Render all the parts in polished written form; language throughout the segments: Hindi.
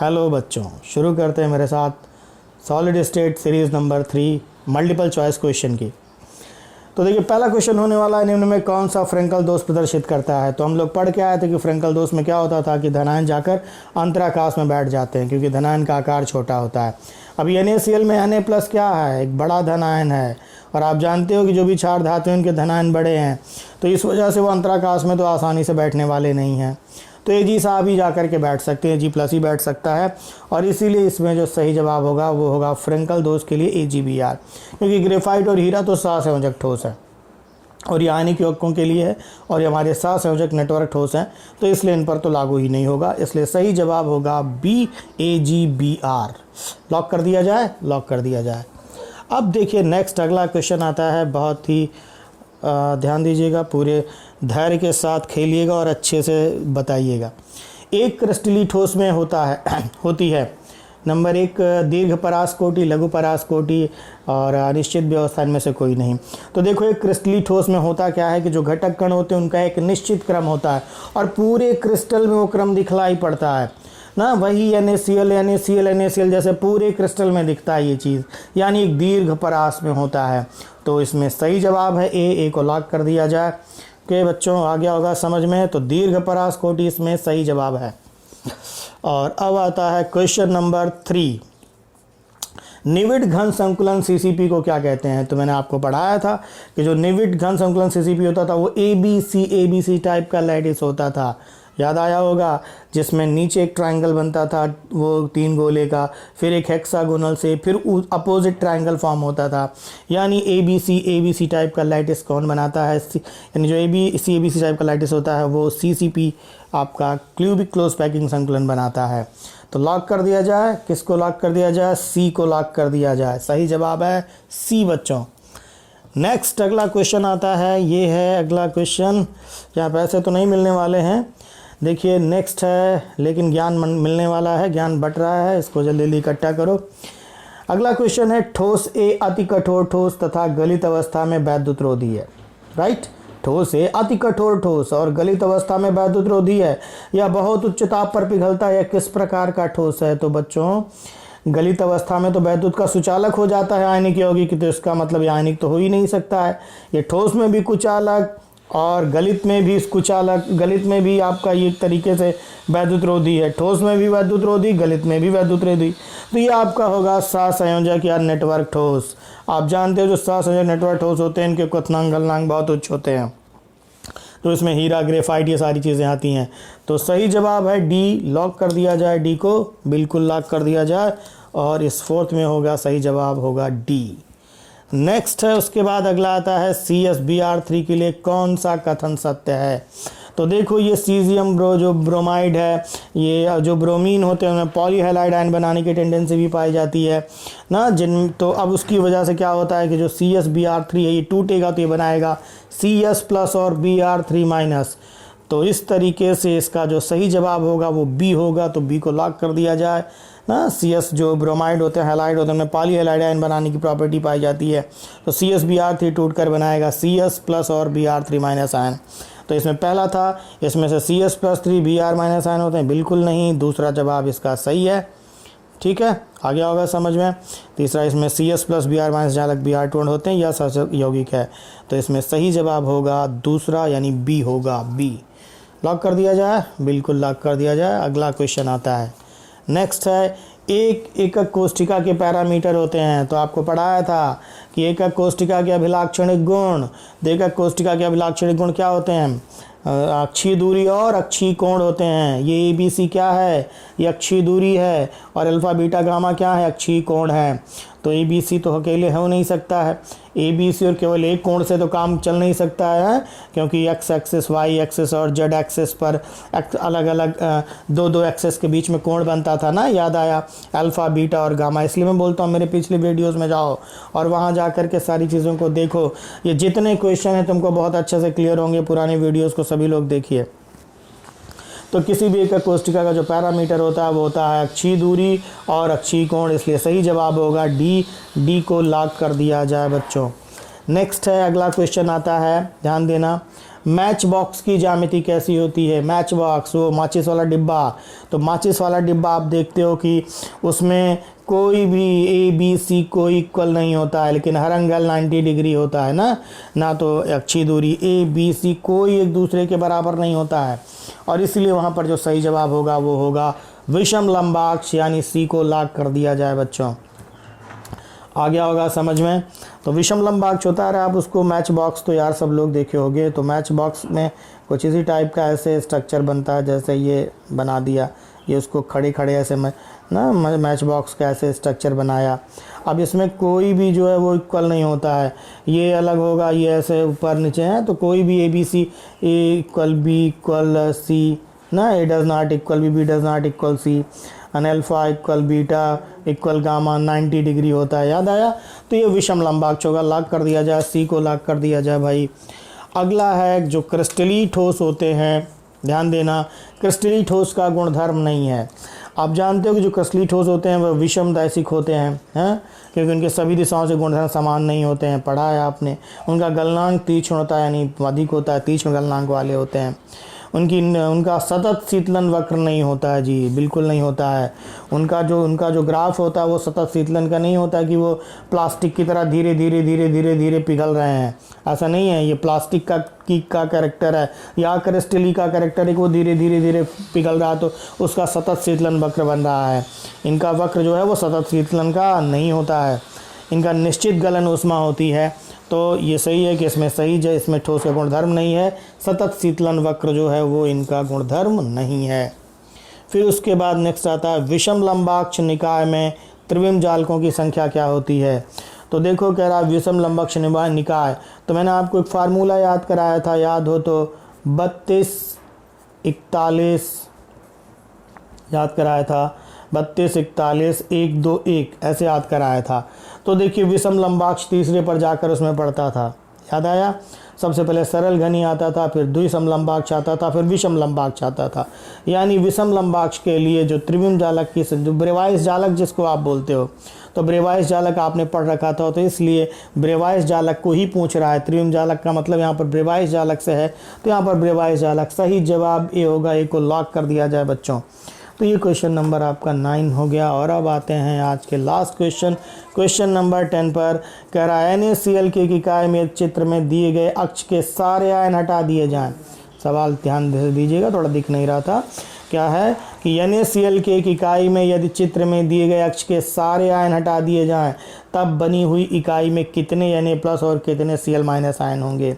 हेलो बच्चों, शुरू करते हैं मेरे साथ solid state series number 3 multiple choice question की। तो देखिए, पहला क्वेश्चन होने वाला है, निम्न में कौन सा फ्रेंकल दोष प्रदर्शित करता है। तो हम लोग पढ़ के आए थे कि फ्रेंकल दोष में क्या होता था कि धनायन जाकर अंतराकाश में बैठ जाते हैं क्योंकि धनायन का आकार छोटा होता है। अब NaCl में Na+ क्या है, एक बड़ा धनायन है और आप जानते हो कि जो भी क्षार धातु हैं उनके धनायन बड़े हैं, तो इस वजह से वो अंतराकाश में तो आसानी से बैठने वाले नहीं हैं। तो Ag साहब ही जा कर के बैठ सकते हैं, G+ ही बैठ सकता है और इसीलिए इसमें जो सही जवाब होगा वो होगा फ्रेंकल दोष के लिए AgBr, क्योंकि ग्रेफाइट और हीरा तो सहसंयोजक ठोस है और ये आयनिक यौगिकों के लिए है और ये हमारे सहसंयोजक नेटवर्क ठोस हैं, तो इसलिए इन पर तो लागू ही नहीं होगा। इसलिए सही जवाब होगा B AgBr। लॉक कर दिया जाए, लॉक कर दिया जाए। अब देखिए नेक्स्ट अगला क्वेश्चन आता है, बहुत ही ध्यान दीजिएगा, पूरे धैर्य के साथ खेलिएगा और अच्छे से बताइएगा। एक क्रिस्टली ठोस में होती है नंबर 1 दीर्घ परासकोटि, लघु परासकोटि और अनिश्चित व्यवस्था, इनमें से कोई नहीं। तो देखो, एक क्रिस्टली ठोस में होता क्या है कि जो घटक कण होते हैं उनका एक निश्चित क्रम होता है और पूरे क्रिस्टल में वो क्रम दिखलाई पड़ता है ना। वही NaCl जैसे पूरे क्रिस्टल में दिखता है ये चीज़, यानी एक दीर्घ परास में होता है। तो इसमें सही जवाब है ए को लॉक कर दिया जाए। के बच्चों आ गया होगा समझ में, तो दीर्घ परासकोटि इसमें सही जवाब है। और अब आता है क्वेश्चन नंबर 3, निविड घन संकुलन CCP को क्या कहते हैं। तो मैंने आपको पढ़ाया था कि जो निविड घन संकुलन CCP होता था वो ABC टाइप का लैटिस होता था, याद आया होगा, जिसमें नीचे एक ट्रायंगल बनता था वो 3 गोले का, फिर एक हेक्सागोनल से फिर अपोजिट ट्रायंगल फॉर्म होता था। यानी ABC टाइप का लैटिस कौन बनाता है, यानी जो ABC टाइप का लैटिस होता है वो CCP आपका क्यूबिक क्लोज पैकिंग संकुलन बनाता है। तो लॉक कर दिया जाए, किसको लॉक कर दिया जाए, C को लॉक कर दिया जाए। सही जवाब है C बच्चों। नेक्स्ट अगला क्वेश्चन आता है, ये है अगला क्वेश्चन, यहाँ पैसे तो नहीं मिलने वाले हैं। देखिए नेक्स्ट है, लेकिन ज्ञान मिलने वाला है, ज्ञान बट रहा है, इसको जल्दी जल्दी इकट्ठा करो। अगला क्वेश्चन है, ठोस A अति कठोर ठोस तथा गलित अवस्था में वैद्युतरोधी है। राइट, ठोस A अति कठोर ठोस और गलित अवस्था में वैद्युतरोधी है, या बहुत उच्च ताप पर पिघलता है, या किस प्रकार का ठोस है। तो बच्चों, गलित अवस्था में तो वैद्युत का सुचालक हो जाता है आयनिक यौगिक, तो इसका मतलब ये आयनिक तो हो ही नहीं सकता है। ये ठोस में भी कुचालक और गलित में भी कुचालक, गलित में भी आपका ये तरीके से वैद्युतरोधी है, ठोस में भी वैद्युतरोधी, गलित में भी वैद्युतरोधी। तो ये आपका होगा सहसंयोजक या नेटवर्क ठोस। आप जानते हो जो सहसंयोजक नेटवर्क ठोस होते हैं इनके क्वथनांक गलनांक बहुत उच्च होते हैं, तो इसमें हीरा ग्रेफाइट ये सारी चीज़ें आती हैं। तो सही जवाब है D, लॉक कर दिया जाए, D को बिल्कुल लॉक कर दिया जाए और इस 4th में होगा सही जवाब होगा D। नेक्स्ट है, उसके बाद अगला आता है CsBr3 के लिए कौन सा कथन सत्य है। तो देखो, ये सीजियम जो ब्रोमाइड है, ये जो ब्रोमीन होते हैं उनमें पॉलीहैलाइड आयन बनाने की टेंडेंसी भी पाई जाती है ना, तो अब उसकी वजह से क्या होता है कि जो CsBr3 है ये टूटेगा तो ये बनाएगा CS+ और Br3-। तो इस तरीके से इसका जो सही जवाब होगा वो B होगा, तो B को लॉक कर दिया जाए ना। CS जो ब्रोमाइड होते हैं, हैलाइड होते हैं, उनमें पॉलीहैलाइड आयन बनाने की प्रॉपर्टी पाई जाती है, तो CsBr3 टूट कर बनाएगा CS+ और Br3- आयन। तो इसमें पहला था, इसमें से CS+3 Br- आयन होते हैं, बिल्कुल नहीं, दूसरा जवाब इसका सही है। ठीक है, आ गया होगा समझ में। तीसरा, इसमें CS+ Br- चालक Br2 होते हैं, यह सहसंयोजक यौगिक है, तो इसमें सही जवाब होगा दूसरा, यानी B होगा, B। लॉक कर दिया जाए, बिल्कुल लॉक कर दिया जाए। अगला क्वेश्चन आता है, नेक्स्ट है, एक एकक कोष्ठिका के पैरामीटर होते हैं। तो आपको पढ़ाया था कि एकक कोष्ठिका के अभिलाक्षणिक गुण, एकक कोष्ठिका के अभिलाक्षणिक गुण क्या होते हैं, अक्षीय दूरी और अक्षीय कोण होते हैं। ये ABC क्या है, ये अक्षीय दूरी है, और अल्फा बीटा गामा क्या है, अक्षीय कोण है। तो ABC तो अकेले हो नहीं सकता है, ABC और केवल एक कोण से तो काम चल नहीं सकता है, क्योंकि X एक्सिस, Y एक्सिस और Z एक्सिस पर अलग अलग दो एक्सिस के बीच में कोण बनता था ना, याद आया, अल्फ़ा बीटा और गामा। इसलिए मैं बोलता हूँ मेरे पिछले वीडियोस में जाओ और वहाँ जा कर के सारी चीज़ों को देखो। ये जितने क्वेश्चन हैं तुमको बहुत अच्छे से क्लियर होंगे, पुराने वीडियोज़ को सभी लोग देखिए। तो किसी भी एकक कोष्ठिका का जो पैरामीटर होता है वो होता है अक्षीय दूरी और अक्षीय कोण, इसलिए सही जवाब होगा D को लॉक कर दिया जाए बच्चों। नेक्स्ट है, अगला क्वेश्चन आता है, ध्यान देना, मैच बॉक्स की ज्यामिति कैसी होती है। मैच बॉक्स, वो माचिस वाला डिब्बा, तो माचिस वाला डिब्बा आप देखते हो कि उसमें कोई भी ए बी सी कोई इक्वल नहीं होता है, लेकिन हर एंगल 90 डिग्री होता है ना तो अच्छी दूरी ए बी सी कोई एक दूसरे के बराबर नहीं होता है, और इसलिए वहाँ पर जो सही जवाब होगा वो होगा विषम लंबाक्ष, यानी सी को लॉक कर दिया जाए बच्चों। आ गया होगा समझ में। तो विषम लंबाक्ष होता है, आप उसको मैच बॉक्स तो यार सब लोग देखे होंगे। तो मैच बॉक्स में कुछ इसी टाइप का ऐसे स्ट्रक्चर बनता है, जैसे ये बना दिया, ये उसको खड़े खड़े ऐसे में ना मैच बॉक्स का ऐसे स्ट्रक्चर बनाया। अब इसमें कोई भी जो है वो इक्वल नहीं होता है, ये अलग होगा, ये ऐसे ऊपर नीचे है, तो कोई भी A B C, A equal B equal C ना, A does not equal B does not equal C, and alpha equal beta equal gamma 90 degree होता है, याद आया। तो ये विषम लंबाक्ष होगा, लॉक कर दिया जाए, सी को लॉक कर दिया जाए भाई। अगला है जो क्रिस्टलीय ठोस होते हैं, ध्यान देना, क्रिस्टलीय ठोस का गुणधर्म नहीं है। आप जानते हो कि जो क्रिस्टलीय ठोस होते हैं वह विषम दैशिक होते हैं क्योंकि उनके सभी दिशाओं से गुणधर्म समान नहीं होते हैं, पढ़ा है आपने। उनका गलनांक तीक्ष्ण होता है, यानी अधिक होता है, तीक्ष्ण गलनांक वाले होते हैं। उनका सतत शीतलन वक्र नहीं होता है जी, बिल्कुल नहीं होता है। उनका जो ग्राफ होता है वो सतत शीतलन का नहीं होता कि वो प्लास्टिक की तरह धीरे धीरे धीरे धीरे धीरे पिघल रहे हैं, ऐसा नहीं है। ये प्लास्टिक का कैरेक्टर है, या क्रिस्टली का कैरेक्टर है कि वो धीरे धीरे धीरे पिघल रहा है, तो उसका सतत शीतलन वक्र बन रहा है। इनका वक्र जो है वो सतत शीतलन का नहीं होता है, इनका निश्चित गलन ऊष्मा होती है। तो ये सही है कि इसमें सही है, इसमें ठोस का गुणधर्म नहीं है, सतत शीतलन वक्र जो है वो इनका गुणधर्म नहीं है। फिर उसके बाद नेक्स्ट आता है विषम लंबाक्ष निकाय में त्रिविम जालकों की संख्या क्या होती है। तो देखो कह रहा विषम लंबाक्ष निकाय, तो मैंने आपको एक फार्मूला याद कराया था, याद हो तो 32 41 याद कराया था, 32 41 1 2 1 ऐसे याद कराया था। तो देखिए विषम लंबाक्ष तीसरे पर जाकर उसमें पढ़ता था, याद आया। सबसे पहले सरल घनी आता था, फिर द्विसम लंबाक्ष आता था, फिर विषम लंबाक्ष आता था। यानी विषम लंबाक्ष के लिए जो त्रिविम जालक की, जो ब्रेवाइस जालक जिसको आप बोलते हो, तो ब्रेवाइस जालक आपने पढ़ रखा था, तो इसलिए ब्रेवाइस जालक को ही पूछ रहा है। त्रिविम जालक का मतलब यहाँ पर ब्रेवाइस जालक से है, तो यहाँ पर ब्रेवाइस जालक सही जवाब ए होगा, ए को लॉक कर दिया जाए बच्चों। तो ये क्वेश्चन नंबर आपका 9 हो गया। और अब आते हैं आज के लास्ट क्वेश्चन नंबर 10 पर। कह रहा है NaCl की इकाई में चित्र में दिए गए अक्ष के सारे आयन हटा दिए जाएं। सवाल ध्यान से दीजिएगा, थोड़ा दिख नहीं रहा था। क्या है कि NaCl की एक इकाई में यदि चित्र में दिए गए अक्ष के सारे आयन हटा दिए जाएं, तब बनी हुई इकाई में कितने Na+ और कितने Cl- आयन होंगे।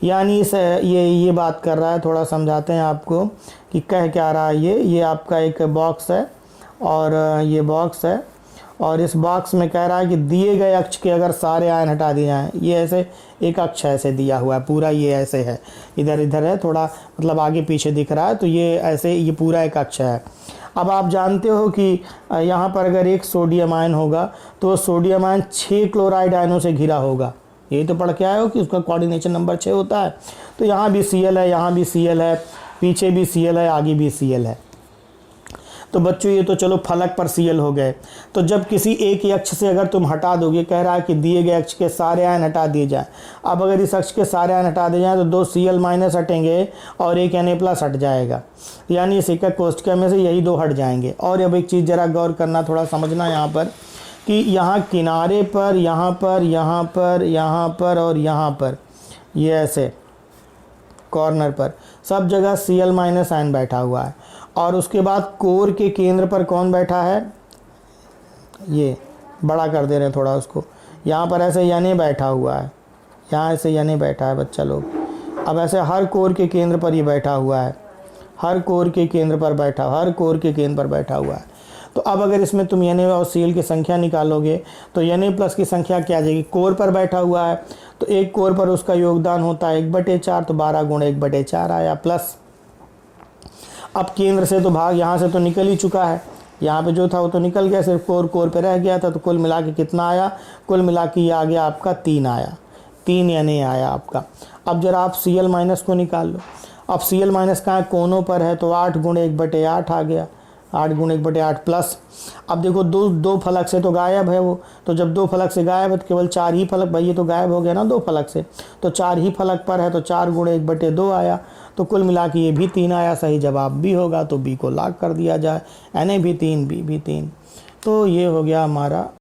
यानी ये बात कर रहा है, थोड़ा समझाते हैं आपको कि कह क्या रहा है। ये आपका एक बॉक्स है और ये बॉक्स है, और इस बॉक्स में कह रहा है कि दिए गए अक्ष के अगर सारे आयन हटा दिए जाएँ, ये ऐसे एक अक्ष ऐसे दिया हुआ है पूरा, ये ऐसे है, इधर इधर है, थोड़ा मतलब आगे पीछे दिख रहा है, तो ये ऐसे ये पूरा एक अक्ष है। अब आप जानते हो कि यहाँ पर अगर एक सोडियम आयन होगा तो सोडियम आयन 6 क्लोराइड आयनों से घिरा होगा। यही तो पढ़ के आए हो कि उसका कोऑर्डिनेशन नंबर 6 होता है। तो यहाँ भी Cl है, यहाँ भी Cl है, पीछे भी Cl है, आगे भी Cl है। तो बच्चों ये तो चलो फलक पर Cl हो गए। तो जब किसी एक अक्ष से अगर तुम हटा दोगे, कह रहा है कि दिए गए अक्ष के सारे आयन हटा दिए जाएं। अब अगर इस अक्ष के सारे आयन हटा दिए जाएं तो 2 Cl- हटेंगे और एक Na+ हट जाएगा, यानी इस एक कोष्ठक में से यही 2 हट जाएंगे। और अब एक चीज़ ज़रा गौर करना, थोड़ा समझना यहाँ पर कि यहाँ किनारे पर, यहाँ पर, यहाँ पर, यहाँ पर और यहाँ पर, ये ऐसे कॉर्नर पर सब जगह Cl- आयन बैठा हुआ है। और उसके बाद कोर के केंद्र पर कौन बैठा है, ये बड़ा कर दे रहे हैं थोड़ा उसको, यहाँ पर ऐसे Na बैठा हुआ है, यहाँ ऐसे Na बैठा है बच्चा लोग। अब ऐसे हर कोर के केंद्र पर ये बैठा हुआ है, हर कोर के केंद्र पर बैठा, हर कोर के केंद्र पर बैठा हुआ है। तो अब अगर इसमें तुम Na और Cl की संख्या निकालोगे तो Na+ की संख्या क्या आ जाएगी, कोर पर बैठा हुआ है तो एक कोर पर उसका योगदान होता है 1/4, तो 12 × 1/4 आया प्लस। अब केंद्र से तो भाग यहाँ से तो निकल ही चुका है, यहाँ पे जो था वो तो निकल गया, सिर्फ कोर पे रह गया था। तो कुल मिला के कितना आया, कुल मिला के ये आ गया आपका 3 आया, 3 Na आया आपका। अब जरा आप Cl- को निकाल लो। अब Cl- कहाँ है, कोनों पर है, तो 8 × 1/8 आ गया, 8 गुणे 1/8 प्लस, अब देखो दो फलक से तो गायब है वो, तो जब 2 फलक से गायब है तो केवल 4 ही फलक, भाई ये तो गायब हो गया ना 2 फलक से, तो 4 ही फलक पर है, तो 4 गुणे 1/2 आया, तो कुल मिला के ये भी 3 आया, सही जवाब बी होगा, तो बी को लॉक कर दिया जाए। Na भी 3, बी भी 3, तो ये हो गया हमारा